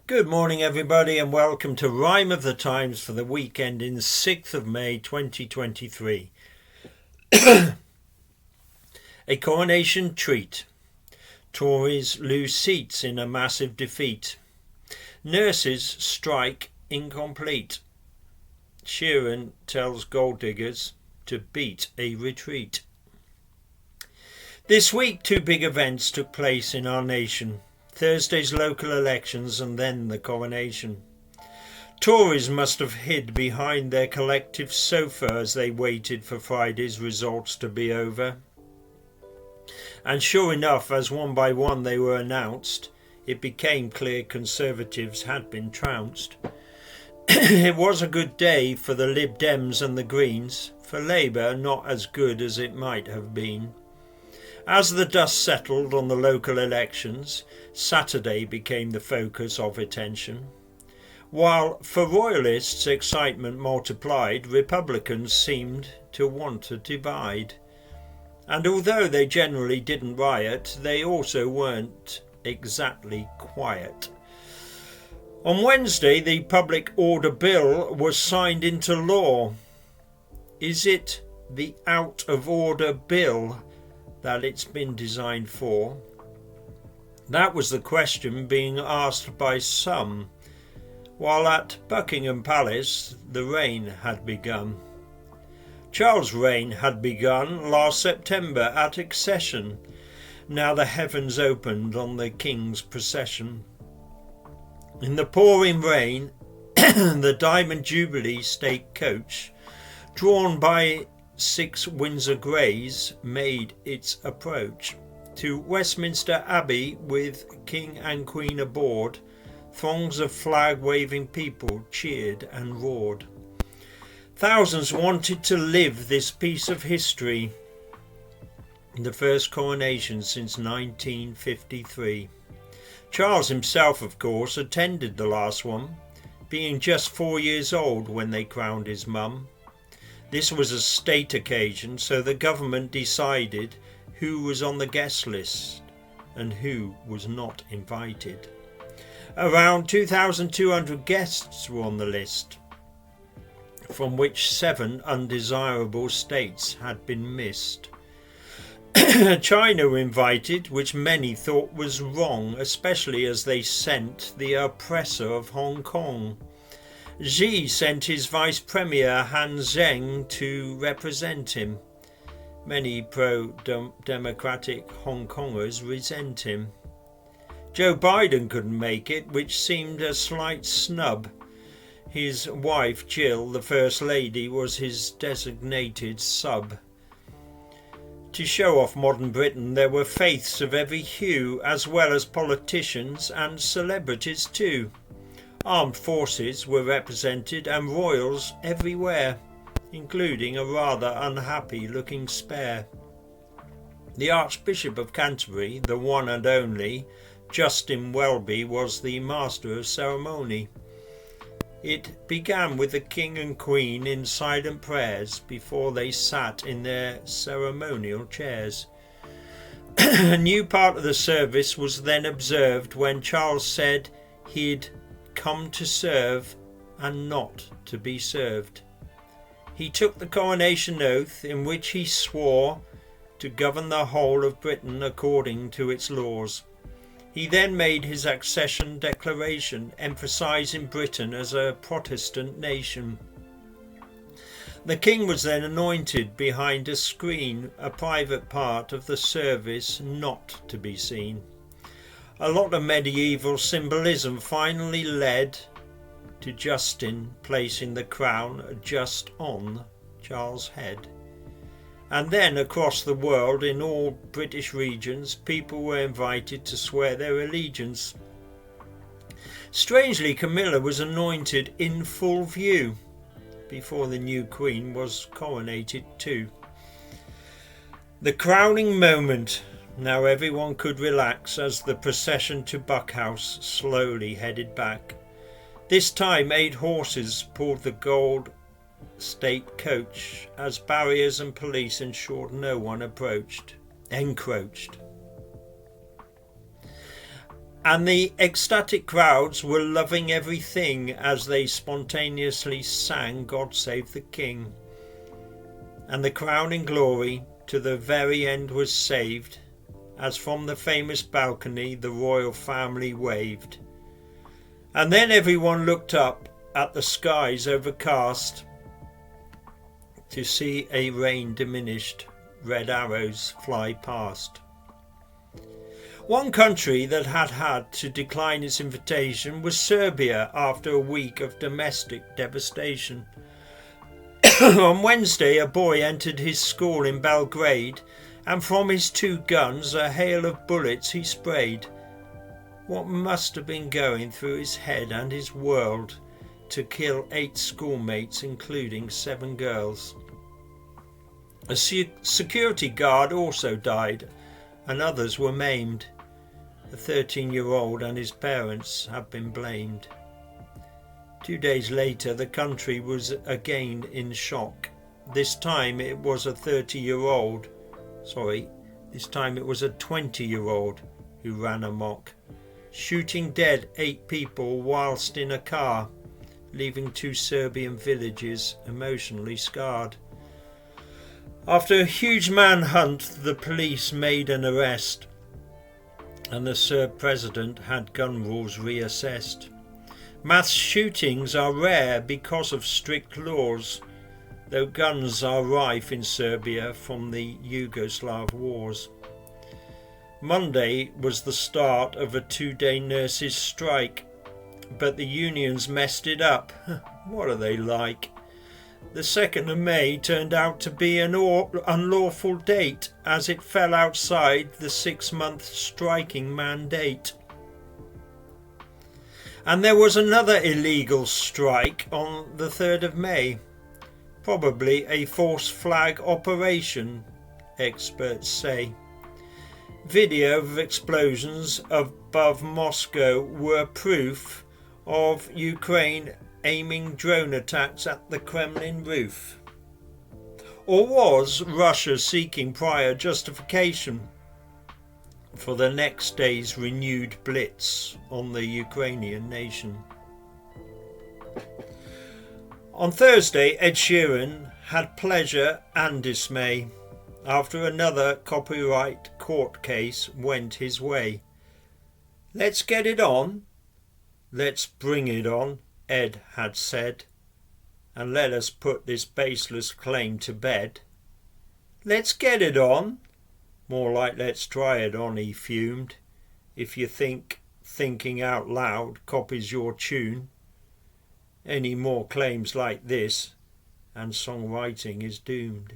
Good morning, everybody, and welcome to Rhyme of the Times for the weekend in 6th of May 2023. A coronation treat. Tories lose seats in a massive defeat. Nurses strike incomplete. Sheeran tells gold diggers to beat a retreat. This week, two big events took place in our nation. Thursday's local elections and then the coronation. Tories must have hid behind their collective sofa as they waited for Friday's results to be over. And sure enough, as one by one they were announced, it became clear Conservatives had been trounced. It was a good day for the Lib Dems and the Greens, for Labour not as good as it might have been. As the dust settled on the local elections, Saturday became the focus of attention. While for Royalists excitement multiplied, Republicans seemed to want to divide. And although they generally didn't riot, they also weren't exactly quiet. On Wednesday, the Public Order Bill was signed into law. Is it the out-of-order bill that it's been designed for? That was the question being asked by some, while at Buckingham Palace the rain had begun. Charles' reign had begun last September at accession. Now the heavens opened on the King's procession. In the pouring rain, the Diamond Jubilee State coach, drawn by 6 Windsor Greys, made its approach to Westminster Abbey with King and Queen aboard. Throngs of flag-waving people cheered and roared. Thousands wanted to live this piece of history, the first coronation since 1953. Charles himself, of course, attended the last one, being just 4 years old when they crowned his mum. This was a state occasion, so the government decided who was on the guest list and who was not invited. Around 2,200 guests were on the list, from which 7 undesirable states had been missed. China were invited, which many thought was wrong, especially as they sent the oppressor of Hong Kong. Xi sent his Vice Premier Han Zheng to represent him. Many pro-democratic Hong Kongers resent him. Joe Biden couldn't make it, which seemed a slight snub. His wife Jill, the First Lady, was his designated sub. To show off modern Britain, there were faiths of every hue, as well as politicians and celebrities too. Armed forces were represented and royals everywhere, including a rather unhappy-looking spare. The Archbishop of Canterbury, the one and only, Justin Welby, was the master of ceremony. It began with the King and Queen in silent prayers before they sat in their ceremonial chairs. A new part of the service was then observed when Charles said he'd come to serve and not to be served. He took the coronation oath, in which he swore to govern the whole of Britain according to its laws. He then made his accession declaration, emphasising Britain as a Protestant nation. The King was then anointed behind a screen, a private part of the service not to be seen. A lot of medieval symbolism finally led to Justin placing the crown just on Charles' head. And then across the world, in all British regions, people were invited to swear their allegiance. Strangely, Camilla was anointed in full view before the new Queen was coronated too. The crowning moment. Now everyone could relax as the procession to Buckhouse slowly headed back. This time 8 horses pulled the gold state coach as barriers and police ensured no one encroached. And the ecstatic crowds were loving everything as they spontaneously sang God Save the King. And the crowning glory to the very end was saved, as from the famous balcony the royal family waved. And then everyone looked up at the skies overcast to see a rain diminished, red arrows fly past. One country that had to decline its invitation was Serbia after a week of domestic devastation. On Wednesday, a boy entered his school in Belgrade, and from his 2 guns a hail of bullets he sprayed. What must have been going through his head and his world to kill 8 schoolmates, including 7 girls? A security guard also died, and others were maimed. A 13-year-old and his parents have been blamed. 2 days later, the country was again in shock. This time it was a 20-year-old who ran amok, shooting dead 8 people whilst in a car, leaving 2 Serbian villages emotionally scarred. After a huge manhunt, the police made an arrest, and the Serb president had gun rules reassessed. Mass shootings are rare because of strict laws, though guns are rife in Serbia from the Yugoslav wars. Monday was the start of a 2-day nurses' strike, but the unions messed it up. What are they like? The 2nd of May turned out to be an unlawful date, as it fell outside the 6-month striking mandate. And there was another illegal strike on the 3rd of May. Probably a false flag operation, experts say. Video of explosions above Moscow were proof of Ukraine aiming drone attacks at the Kremlin roof. Or was Russia seeking prior justification for the next day's renewed blitz on the Ukrainian nation? On Thursday, Ed Sheeran had pleasure and dismay after another copyright court case went his way. Let's get it on. Let's bring it on, Ed had said, and let us put this baseless claim to bed. Let's get it on. More like let's try it on, he fumed. If you think thinking out loud copies your tune. Any more claims like this, and songwriting is doomed.